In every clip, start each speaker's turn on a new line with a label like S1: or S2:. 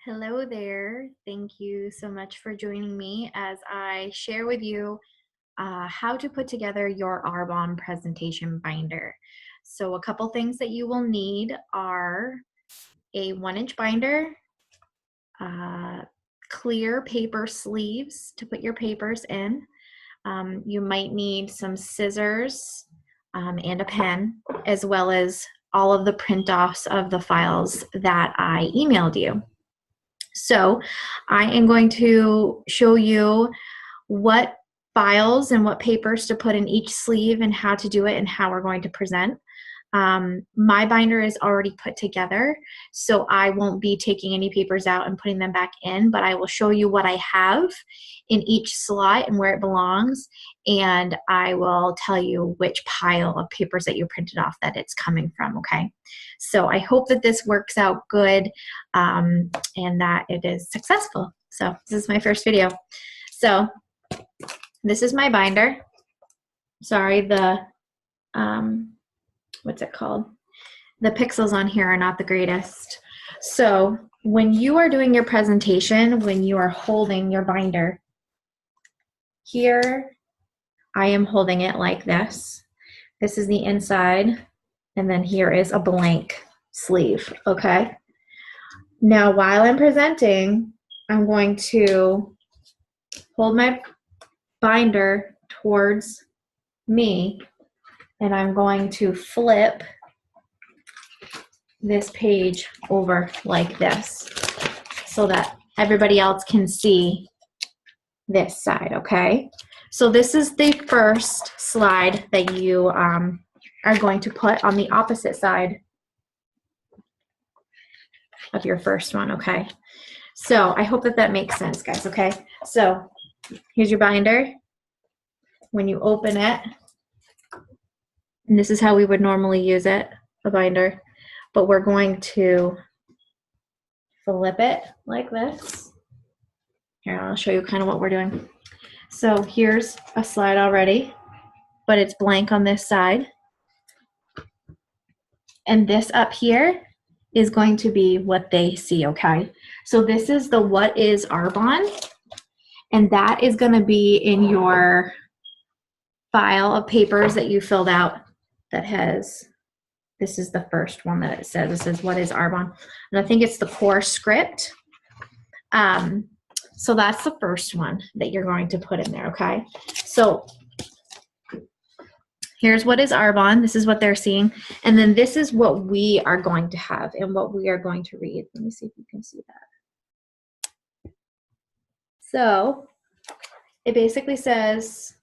S1: Hello there. Thank you so much for joining me as I share with you how to put together your Arbonne presentation binder. So a couple things that you will need are a 1-inch binder, clear paper sleeves to put your papers in. You might need some scissors and a pen, as well as all of the print-offs of the files that I emailed you. So I am going to show you what files and what papers to put in each sleeve and how to do it and how we're going to present. My binder is already put together, so I won't be taking any papers out and putting them back in, but I will show you what I have in each slot and where it belongs, and I will tell you which pile of papers that you printed off that it's coming from, okay? So I hope that this works out good and that it is successful. So this is my first video. So this is my binder. Sorry, the what's it called? The pixels on here are not the greatest. So when you are doing your presentation, when you are holding your binder, here I am holding it like this. This is the inside, and then here is a blank sleeve, okay? Now while I'm presenting, I'm going to hold my binder towards me, and I'm going to flip this page over like this so that everybody else can see this side, okay? So this is the first slide that you are going to put on the opposite side of your first one, okay? So I hope that that makes sense, guys, okay? So here's your binder. When you open it, and this is how we would normally use it, a binder, but we're going to flip it like this. Here, I'll show you kind of what we're doing. So here's a slide already, but it's blank on this side. And this up here is going to be what they see, okay? So this is the what is Arbonne, and that is going to be in your file of papers that you filled out that has, this is the first one that it says, it says what is Arbonne, and I think it's the core script. So that's the first one that you're going to put in there, okay? So here's what is Arbonne, this is what they're seeing, and then this is what we are going to have and what we are going to read. Let me see if you can see that. So it basically says,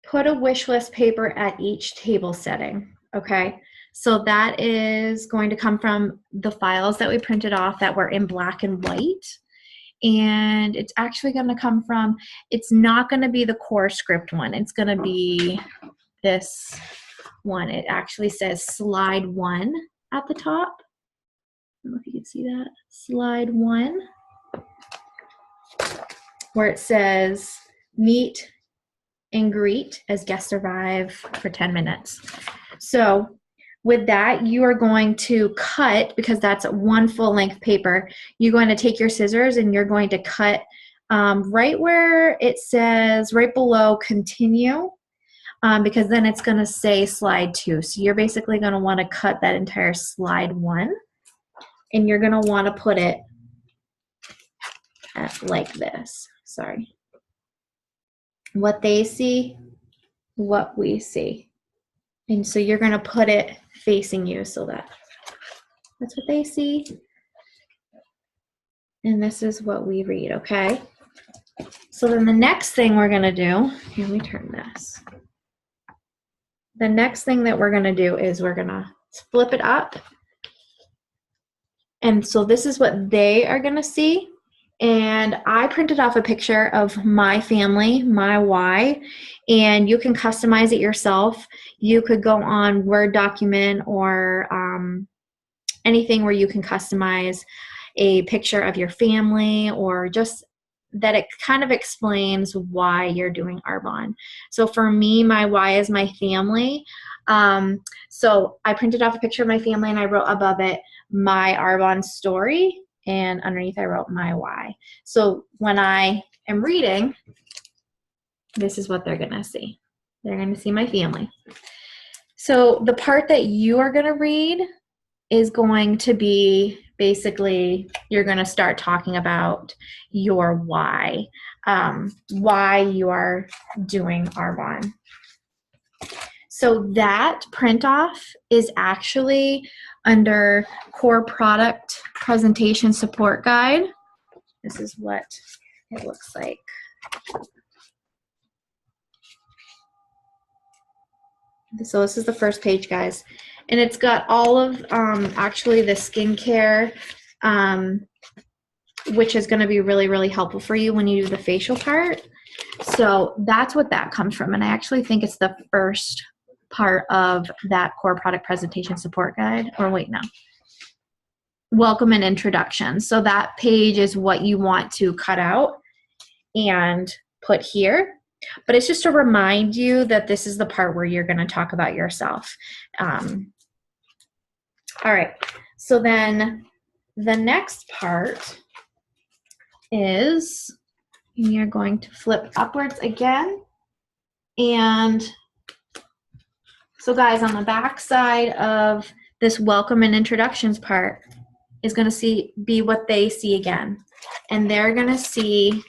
S1: put a wish list paper at each table setting, okay? So that is going to come from the files that we printed off that were in black and white. And it's actually going to come from, it's not going to be the core script one. It's going to be this one. It actually says slide 1 at the top. I don't know if you can see that. Slide 1, where it says meet and greet as guests arrive for 10 minutes. So with that, you are going to cut, because that's one full length paper, you're going to take your scissors and you're going to cut right where it says, right below continue, because then it's going to say slide 2. So you're basically going to want to cut that entire slide 1, and you're going to want to put it like this. Sorry. What they see, what we see. And so you're going to put it facing you so that that's what they see. And this is what we read, okay? So then the next thing we're going to do, let me turn this. The next thing that we're going to do is we're going to flip it up. And so this is what they are going to see. And I printed off a picture of my family, my why, and you can customize it yourself. You could go on Word document or anything where you can customize a picture of your family, or just that it kind of explains why you're doing Arbonne. So for me, my why is my family. So I printed off a picture of my family and I wrote above it, my Arbonne story. and underneath I wrote my why. So when I am reading, this is what they're gonna see. They're gonna see my family. So the part that you are gonna read is going to be basically, you're gonna start talking about your why you are doing Arbonne. So that print off is actually under Core Product Presentation Support Guide. This is what it looks like. So this is the first page, guys. And it's got all of actually the skincare, which is going to be really, really helpful for you when you do the facial part. So that's what that comes from. And I actually think it's the first part of that Core Product Presentation Support Guide. Or wait, no. Welcome and Introduction. So that page is what you want to cut out and put here. But it's just to remind you that this is the part where you're going to talk about yourself. All right. So then the next part is you're going to flip upwards again. And so guys, on the back side of this welcome and introductions part is going to be what they see again. And they're going to see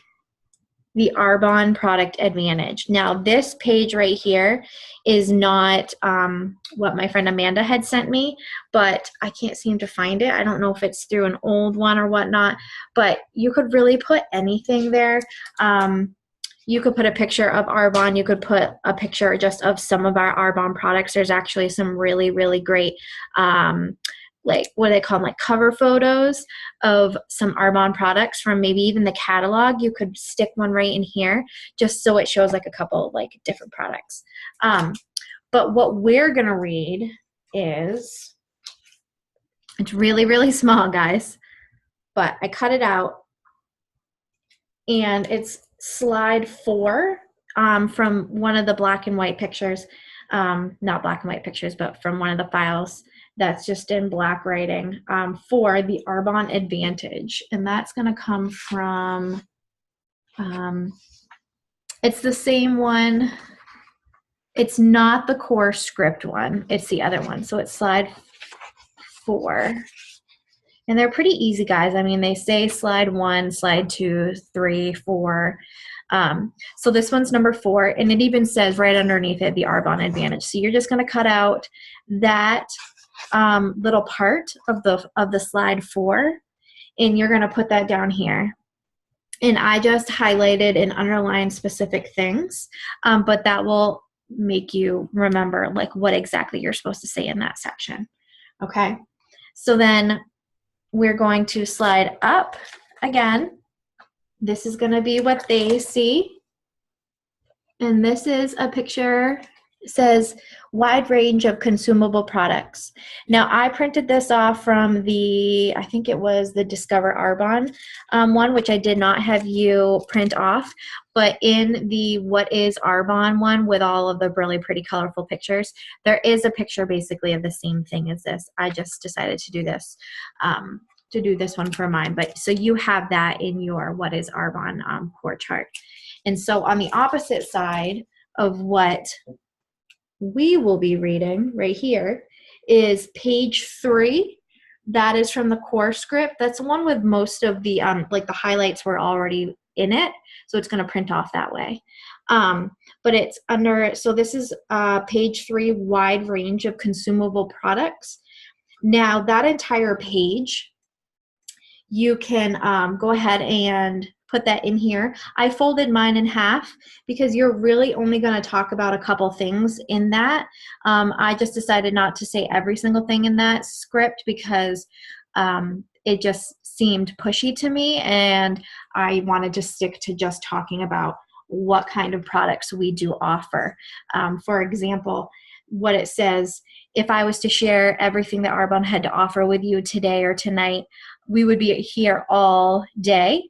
S1: the Arbonne product advantage. Now this page right here is not what my friend Amanda had sent me, but I can't seem to find it. I don't know if it's through an old one or whatnot, but you could really put anything there. You could put a picture of Arbonne. You could put a picture just of some of our Arbonne products. There's actually some really, really great like what do they call them, like cover photos of some Arbonne products from maybe even the catalog. You could stick one right in here just so it shows like a couple like different products. But what we're gonna read is, it's really, really small, guys, but I cut it out and it's slide 4 from one of the black and white pictures, not black and white pictures, but from one of the files that's just in black writing for the Arbonne Advantage. And that's going to come from, it's the same one. It's not the core script one. It's the other one. So it's slide 4. And they're pretty easy, guys. I mean, they say slide 1, slide 2, 3, 4. So this one's number 4. And it even says right underneath it, the Arbonne Advantage. So you're just going to cut out that little part of the slide 4, and you're going to put that down here. And I just highlighted and underlined specific things, but that will make you remember like what exactly you're supposed to say in that section. Okay, so then we're going to slide up again. This is going to be what they see, and this is a picture. It says wide range of consumable products. Now I printed this off from the, I think it was the Discover Arbonne one, which I did not have you print off, but in the What is Arbonne one with all of the really pretty colorful pictures, there is a picture basically of the same thing as this. I just decided to do this one for mine, but so you have that in your What is Arbonne core chart. And so on the opposite side of what we will be reading right here is page 3. That is from the core script. That's the one with most of the like the highlights were already in it, so it's going to print off that way. But it's under, so this is page 3, wide range of consumable products. Now that entire page, you can go ahead and put that in here. I folded mine in half because you're really only going to talk about a couple things in that. I just decided not to say every single thing in that script because it just seemed pushy to me, and I wanted to stick to just talking about what kind of products we do offer. For example, what it says, if I was to share everything that Arbonne had to offer with you today or tonight, we would be here all day.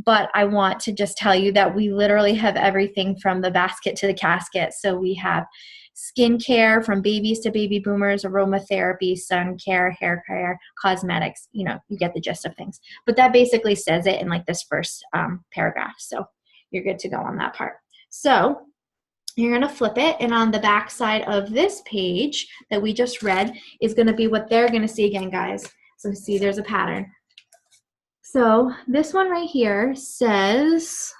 S1: But I want to just tell you that we literally have everything from the basket to the casket. So we have skincare from babies to baby boomers, aromatherapy, sun care, hair care, cosmetics. You know, you get the gist of things. But that basically says it in like this first paragraph. So you're good to go on that part. So you're going to flip it, and on the back side of this page that we just read is going to be what they're going to see again, guys. So see, there's a pattern. So this one right here says,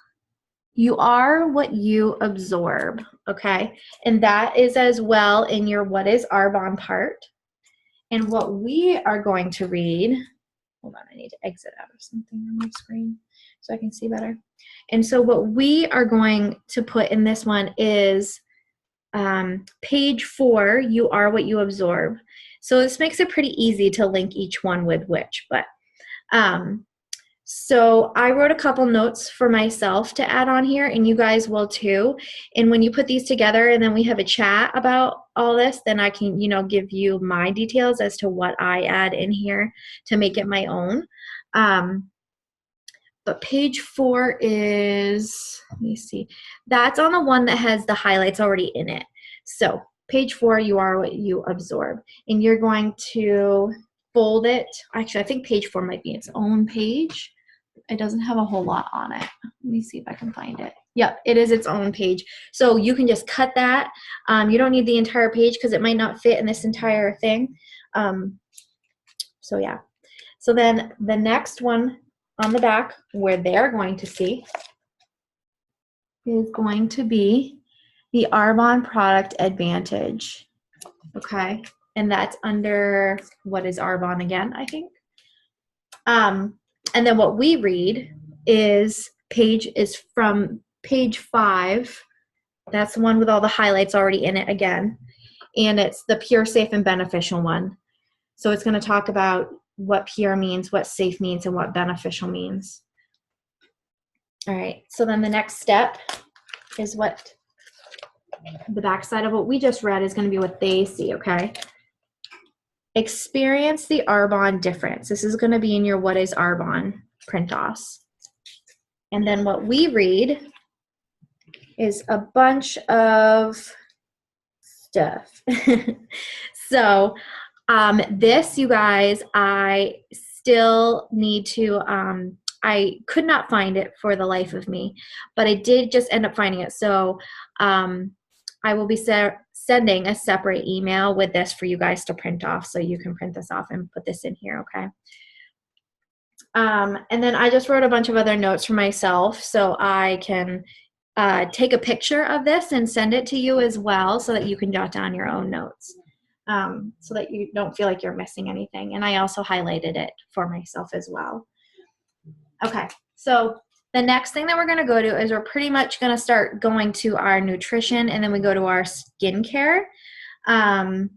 S1: you are what you absorb, okay? And that is as well in your what is Arbonne part. And what we are going to read, hold on, I need to exit out of something on my screen so I can see better. And so what we are going to put in this one is page 4, you are what you absorb. So this makes it pretty easy to link each one with which, but so I wrote a couple notes for myself to add on here, and you guys will too. And when you put these together and then we have a chat about all this, then I can, you know, give you my details as to what I add in here to make it my own. But page 4 is, let me see, that's on the one that has the highlights already in it. So page 4, you are what you absorb. And you're going to fold it. Actually, I think page 4 might be its own page. It doesn't have a whole lot on it. Let me see if I can find it. Yep, it is its own page. So you can just cut that. You don't need the entire page because it might not fit in this entire thing. So yeah. So then the next one on the back where they're going to see is going to be the Arbonne Product Advantage. Okay, and that's under what is Arbonne again, I think. And then what we read is from page 5. That's the one with all the highlights already in it again. And it's the pure, safe, and beneficial one. So it's going to talk about what pure means, what safe means, and what beneficial means. All right, so then the next step is what the backside of what we just read is going to be what they see, okay? Experience the Arbonne difference. This is going to be in your what is Arbonne print-offs. And then what we read is a bunch of stuff. So this, you guys, I still need to, I could not find it for the life of me, but I did just end up finding it. So I will be sending a separate email with this for you guys to print off, so you can print this off and put this in here, okay? And then I just wrote a bunch of other notes for myself, so I can take a picture of this and send it to you as well, so that you can jot down your own notes, so that you don't feel like you're missing anything. And I also highlighted it for myself as well. Okay, so the next thing that we're going to go to is we're pretty much going to start going to our nutrition, and then we go to our skincare. And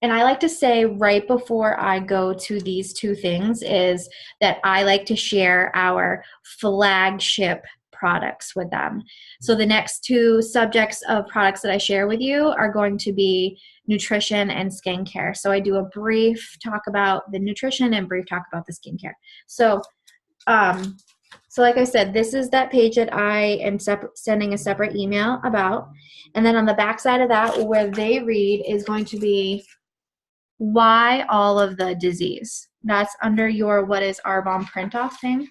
S1: I like to say right before I go to these two things is that I like to share our flagship products with them. So the next two subjects of products that I share with you are going to be nutrition and skincare. So I do a brief talk about the nutrition and brief talk about the skincare. So like I said, this is that page that I am sending a separate email about. And then on the back side of that, where they read is going to be why all of the disease. That's under your what is Arbonne print off thing.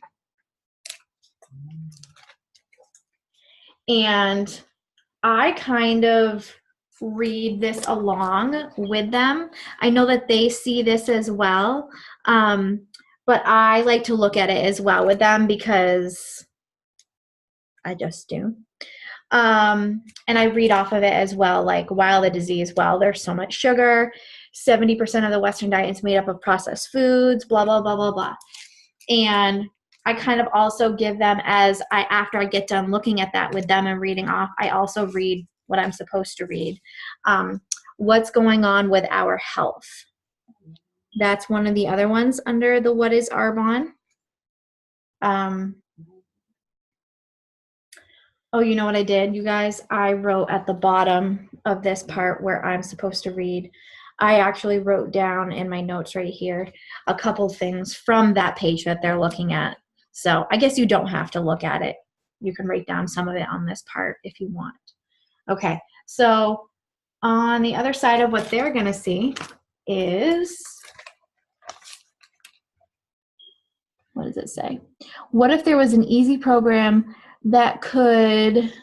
S1: And I kind of read this along with them. I know that they see this as well. But I like to look at it as well with them because I just do. And I read off of it as well, like while the disease, well, there's so much sugar, 70% of the Western diet is made up of processed foods, blah, blah, blah, blah, blah. And I kind of also give them after I get done looking at that with them and reading off, I also read what I'm supposed to read. What's going on with our health? That's one of the other ones under the what is Arbonne. Oh, you know what I did, you guys? I wrote at the bottom of this part where I'm supposed to read. I actually wrote down in my notes right here a couple things from that page that they're looking at. So I guess you don't have to look at it. You can write down some of it on this part if you want. Okay, so On the other side of what they're going to see is, what does it say? What if there was an easy program that could,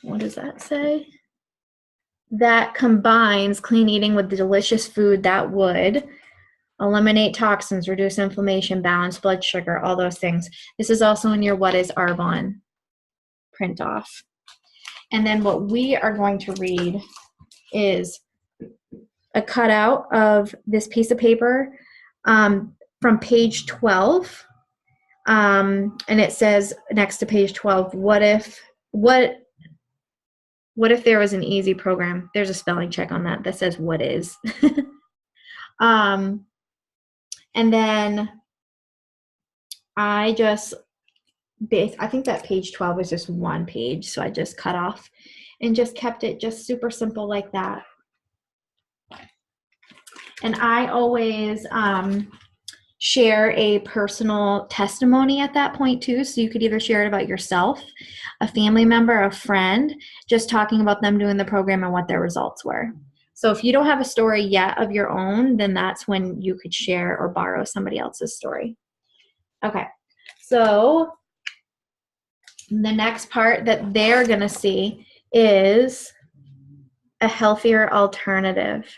S1: what does that say? That combines clean eating with delicious food that would eliminate toxins, reduce inflammation, balance blood sugar, all those things. This is also in your What is Arbonne print off. And then what we are going to read is a cutout of this piece of paper from page 12. And it says next to page 12, what if there was an easy program? There's a spelling check on that says what is. And then I think that page 12 is just one page, so I just cut off and just kept it just super simple like that. And I always share a personal testimony at that point too, so you could either share it about yourself, a family member, a friend, just talking about them doing the program and what their results were. So if you don't have a story yet of your own, then that's when you could share or borrow somebody else's story. Okay, so the next part that they're going to see is a healthier alternative.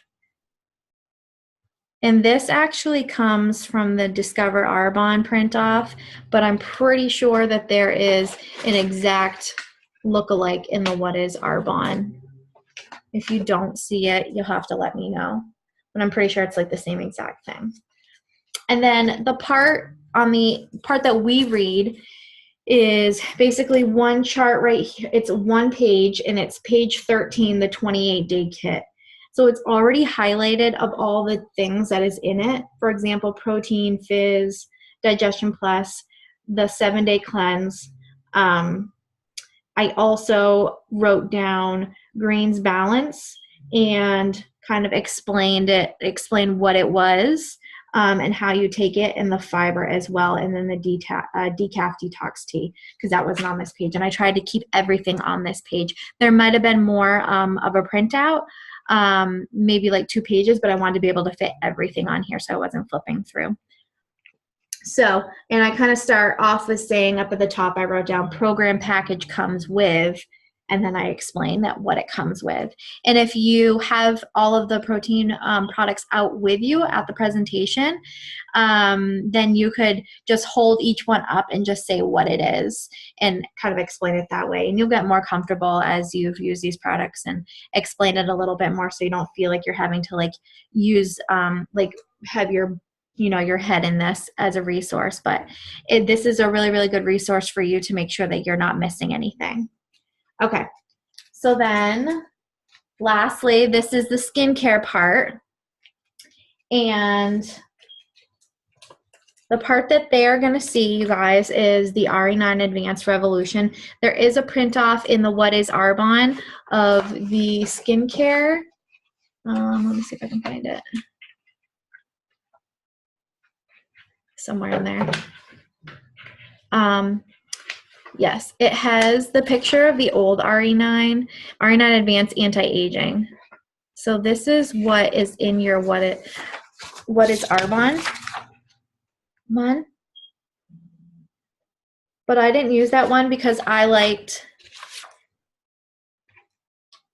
S1: And this actually comes from the Discover Arbonne print off, but I'm pretty sure that there is an exact lookalike in the What is Arbonne. If you don't see it, you'll have to let me know. But I'm pretty sure it's like the same exact thing. And then the part that we read is basically one chart right here. It's one page, and it's page 13, the 28-day kit. So it's already highlighted of all the things that is in it. For example, protein, fizz, digestion plus, the 7-day cleanse. I also wrote down grains balance and kind of explained what it was, and how you take it, and the fiber as well, and then the decaf detox tea, because that wasn't on this page. And I tried to keep everything on this page. There might have been more of a printout, maybe like 2 pages, but I wanted to be able to fit everything on here so I wasn't flipping through. So, and I kind of start off with saying up at the top, I wrote down program package comes with, and then I explain that what it comes with. And if you have all of the protein products out with you at the presentation, then you could just hold each one up and just say what it is and kind of explain it that way. And you'll get more comfortable as you've used these products and explain it a little bit more, so you don't feel like you're having to like use have your head in this as a resource. But this is a really, really good resource for you to make sure that you're not missing anything. Okay, so then lastly, this is the skincare part. And the part that they're going to see, you guys, is the RE9 Advanced Revolution. There is a print off in the What is Arbonne of the skincare. Let me see if I can find it. Somewhere in there. Yes, it has the picture of the old RE9 Advanced Anti-Aging. So this is what is in your What is Arbonne one. But I didn't use that one because I liked,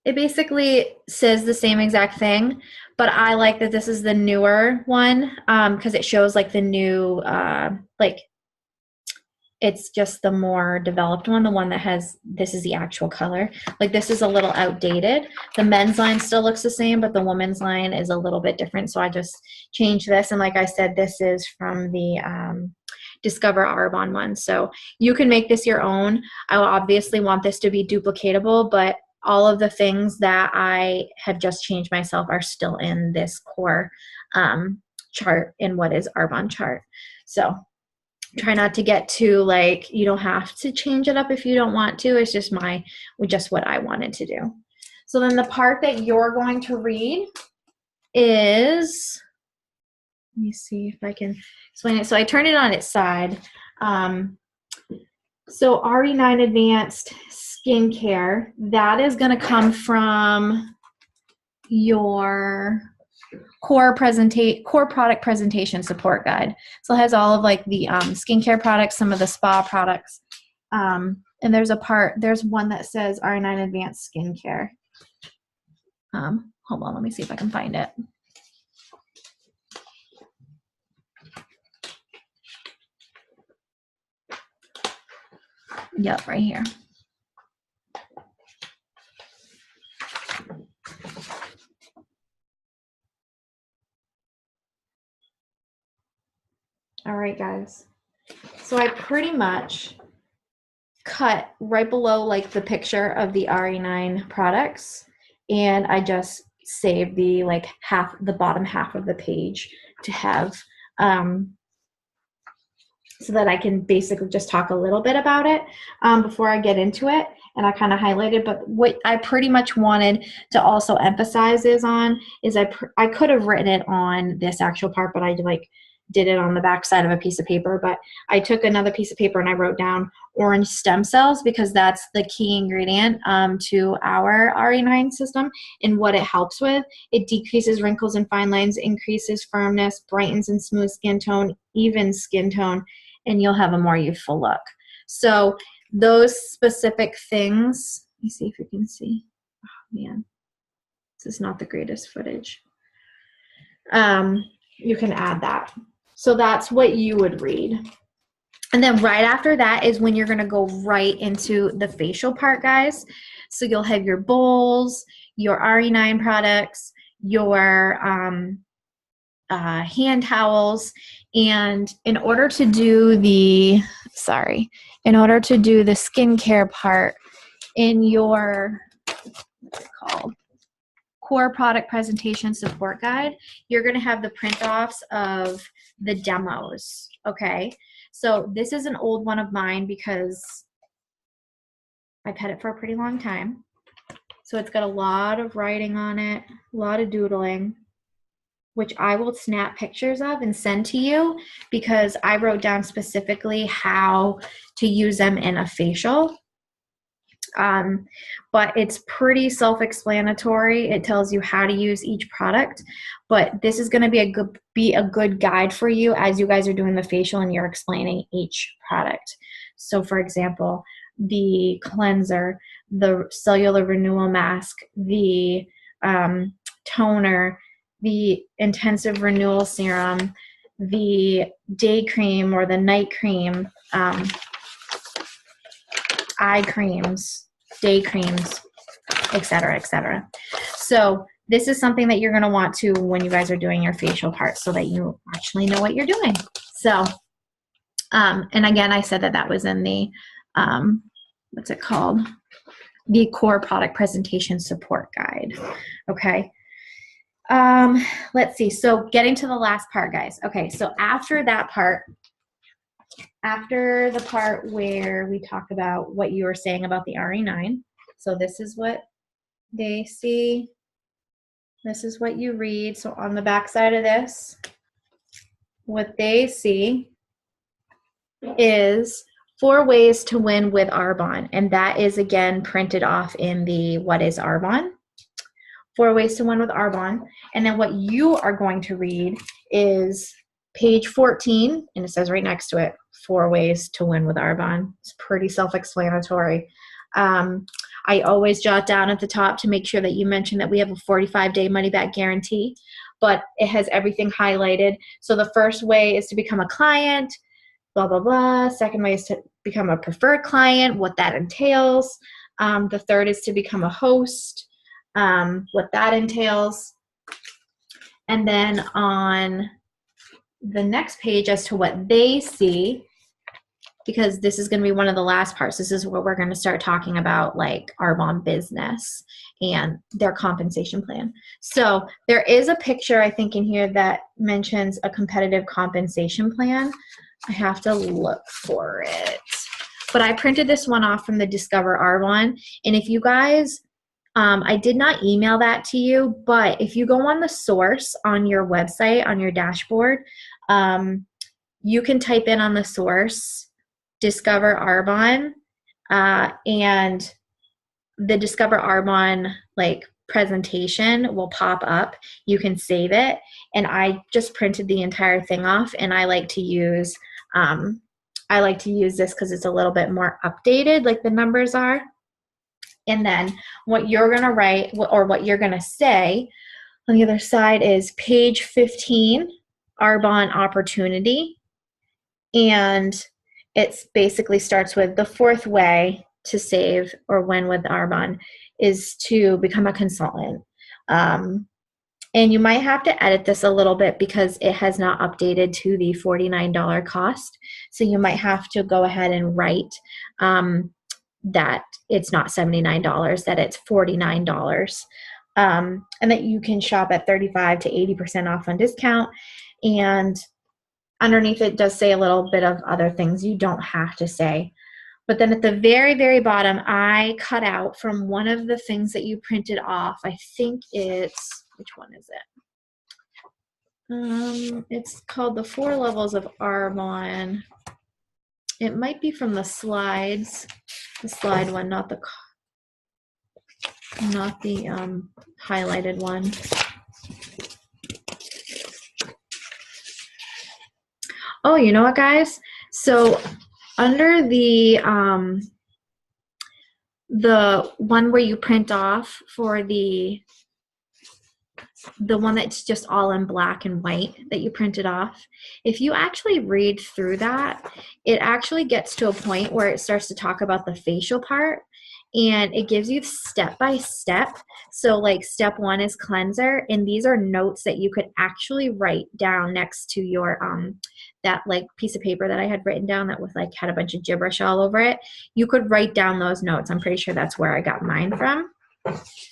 S1: it basically says the same exact thing, but I like that this is the newer one, because it shows like the new, it's just the more developed one, the one that has, this is the actual color. Like this is a little outdated. The men's line still looks the same, but the women's line is a little bit different. So I just changed this. And like I said, this is from the Discover Arbonne one. So you can make this your own. I obviously want this to be duplicatable, but all of the things that I have just changed myself are still in this core chart in What is Arbonne chart. So try not to get too like, you don't have to change it up if you don't want to. It's just what I wanted to do. So then the part that you're going to read is, let me see if I can explain it. So I turned it on its side. So RE9 Advanced Skincare, that is going to come from your core product presentation support guide. So it has all of like the skincare products, some of the spa products. And there's one that says R9 Advanced Skincare. Hold on, let me see if I can find it. Yep, right here. All right, guys. So I pretty much cut right below like the picture of the RE9 products, and I just saved the like the bottom half of the page to have so that I can basically just talk a little bit about it before I get into it. And I kind of highlighted, but what I pretty much wanted to also emphasize is I could have written it on this actual part, but I like did it on the back side of a piece of paper. But I took another piece of paper and I wrote down orange stem cells because that's the key ingredient to our RE9 system and what it helps with. It decreases wrinkles and fine lines, increases firmness, brightens and smooths skin tone, evens skin tone, and you'll have a more youthful look. So those specific things, let me see if you can see. Oh man, this is not the greatest footage. You can add that. So that's what you would read. And then right after that is when you're gonna go right into the facial part, guys. So you'll have your bowls, your RE9 products, your hand towels, and in order to do the skincare part in your, what's it called? Core product presentation support guide, you're going to have the print offs of the demos. Okay. So this is an old one of mine because I've had it for a pretty long time. So it's got a lot of writing on it, a lot of doodling, which I will snap pictures of and send to you because I wrote down specifically how to use them in a facial. But it's pretty self-explanatory. It tells you how to use each product, but this is going to be a good guide for you as you guys are doing the facial and you're explaining each product. So for example, the cleanser, the cellular renewal mask, the toner, the intensive renewal serum, the day cream or the night cream, eye creams, day creams, etc., etc. So this is something that you're going to want to when you guys are doing your facial part so that you actually know what you're doing. So, and again, I said that was in the, what's it called? The core product presentation support guide. Okay. Let's see. So getting to the last part, guys. Okay. So after that part, after the part where we talk about what you were saying about the RE9, so this is what they see. This is what you read. So on the back side of this, what they see is 4 ways to win with Arbonne. And that is, again, printed off in the What is Arbonne? 4 ways to win with Arbonne. And then what you are going to read is page 14, and it says right next to it, 4 ways to win with Arbonne. It's pretty self-explanatory. I always jot down at the top to make sure that you mention that we have a 45-day money-back guarantee, but it has everything highlighted. So the first way is to become a client, blah, blah, blah. Second way is to become a preferred client, what that entails. The third is to become a host, what that entails. And then on the next page as to what they see, because this is going to be one of the last parts. This is where we're going to start talking about like Arbonne business and their compensation plan. So there is a picture, I think, in here that mentions a competitive compensation plan. I have to look for it. But I printed this one off from the Discover Arbonne. And if you guys, I did not email that to you, but if you go on the source on your website, on your dashboard, you can type in on the source Discover Arbonne, and the Discover Arbonne like presentation will pop up. You can save it. And I just printed the entire thing off, and I like to use this because it's a little bit more updated, like the numbers are. And then what you're going to write, or what you're going to say on the other side, is page 15, Arbonne opportunity. And it basically starts with the fourth way to save or win with Arbonne is to become a consultant. And you might have to edit this a little bit because it has not updated to the $49 cost. So you might have to go ahead and write that it's not $79, that it's $49. And that you can shop at 35 to 80% off on discount. And underneath it does say a little bit of other things you don't have to say. But then at the very, very bottom, I cut out from one of the things that you printed off. I think it's, which one is it? It's called the 4 Levels of Arbonne. It might be from the slides, the slide one, not the highlighted one. Oh, you know what, guys? So under the one where you print off for the one that's just all in black and white that you printed off, if you actually read through that, it actually gets to a point where it starts to talk about the facial part, and it gives you step by step. So like step 1 is cleanser, and these are notes that you could actually write down next to your that like piece of paper that I had written down that was like had a bunch of gibberish all over it. You could write down those notes. I'm pretty sure that's where I got mine from.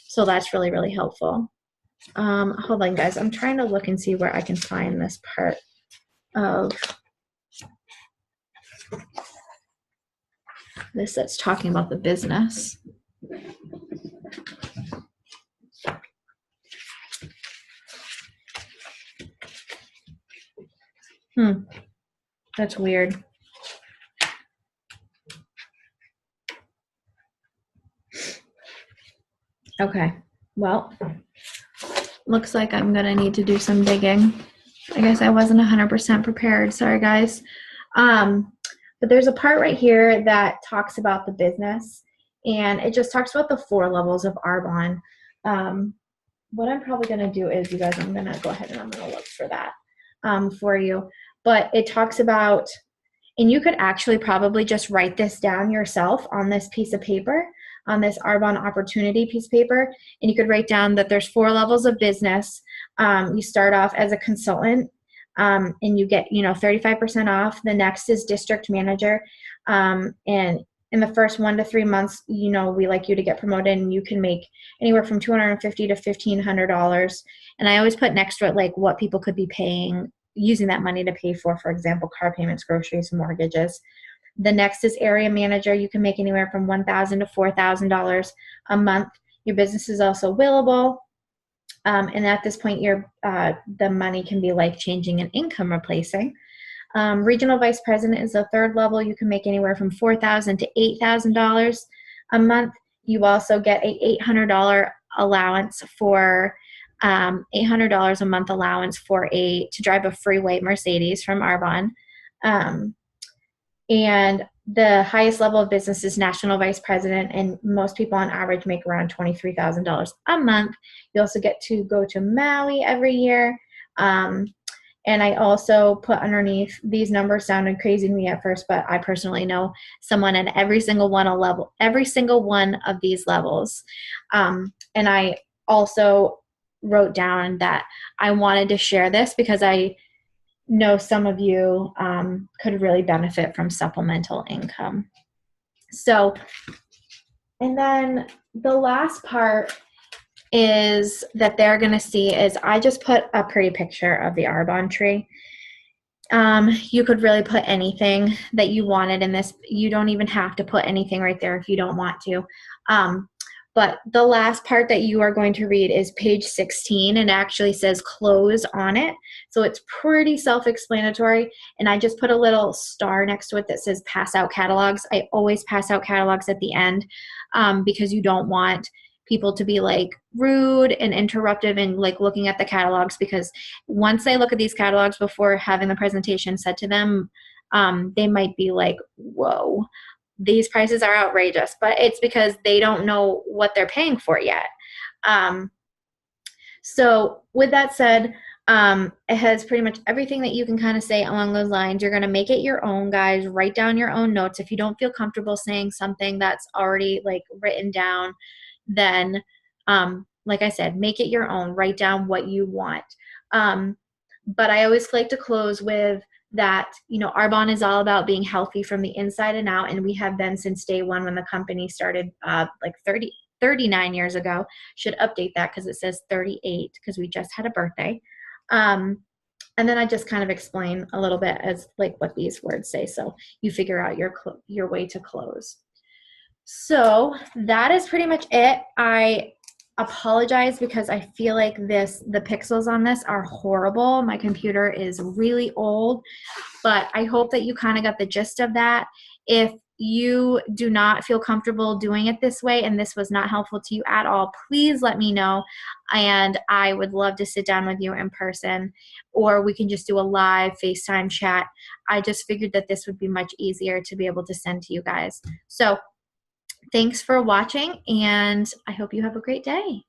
S1: So that's really, really helpful. Hold on, guys. I'm trying to look and see where I can find this part of this that's talking about the business. That's weird. Okay, well, looks like I'm gonna need to do some digging. I guess I wasn't 100% prepared. Sorry, guys. But there's a part right here that talks about the business, and it just talks about the 4 levels of Arbonne. What I'm probably gonna do is, you guys, I'm gonna go ahead and I'm gonna look for that for you. But it talks about, and you could actually probably just write this down yourself on this piece of paper, on this Arbonne opportunity piece of paper, and you could write down that there's 4 levels of business. You start off as a consultant, and you get 35% off. The next is district manager, and in the first 1 to 3 months, we like you to get promoted, and you can make anywhere from $250 to $1,500. And I always put next to it like what people could be paying, using that money to pay for example, car payments, groceries, mortgages. The next is area manager. You can make anywhere from $1,000 to $4,000 a month. Your business is also willable. And at this point, the money can be life-changing and income replacing. Regional vice president is the 3rd level. You can make anywhere from $4,000 to $8,000 a month. You also get a $800 allowance for $800 a month allowance to drive a freeway Mercedes from Arbonne. And the highest level of business is national vice president, and most people on average make around $23,000 a month. You also get to go to Maui every year. And I also put underneath, these numbers sounded crazy to me at first, but I personally know someone at every single one of these levels. And I also wrote down that I wanted to share this because I know some of you could really benefit from supplemental income. So, and then the last part is that they're going to see is I just put a pretty picture of the Arbonne tree. You could really put anything that you wanted in this. You don't even have to put anything right there if you don't want to. But the last part that you are going to read is page 16, and it actually says close on it. So it's pretty self-explanatory, and I just put a little star next to it that says pass out catalogs. I always pass out catalogs at the end because you don't want people to be like rude and interruptive and like looking at the catalogs, because once they look at these catalogs before having the presentation said to them, they might be like, whoa, these prices are outrageous, but it's because they don't know what they're paying for yet. So with that said, it has pretty much everything that you can kind of say along those lines. You're going to make it your own, guys. Write down your own notes. If you don't feel comfortable saying something that's already like written down, then like I said, make it your own. Write down what you want. But I always like to close with that, you know, Arbonne is all about being healthy from the inside and out, and we have been since day one when the company started, like 39 years ago. Should update that because it says 38 because we just had a birthday. And then I just kind of explain a little bit as like what these words say, so you figure out your way to close. So that is pretty much it. I apologize because I feel like the pixels on this are horrible. My computer is really old, but I hope that you kind of got the gist of that. If you do not feel comfortable doing it this way and this was not helpful to you at all, please let me know, and I would love to sit down with you in person, or we can just do a live FaceTime chat. I just figured that this would be much easier to be able to send to you guys. So thanks for watching, and I hope you have a great day.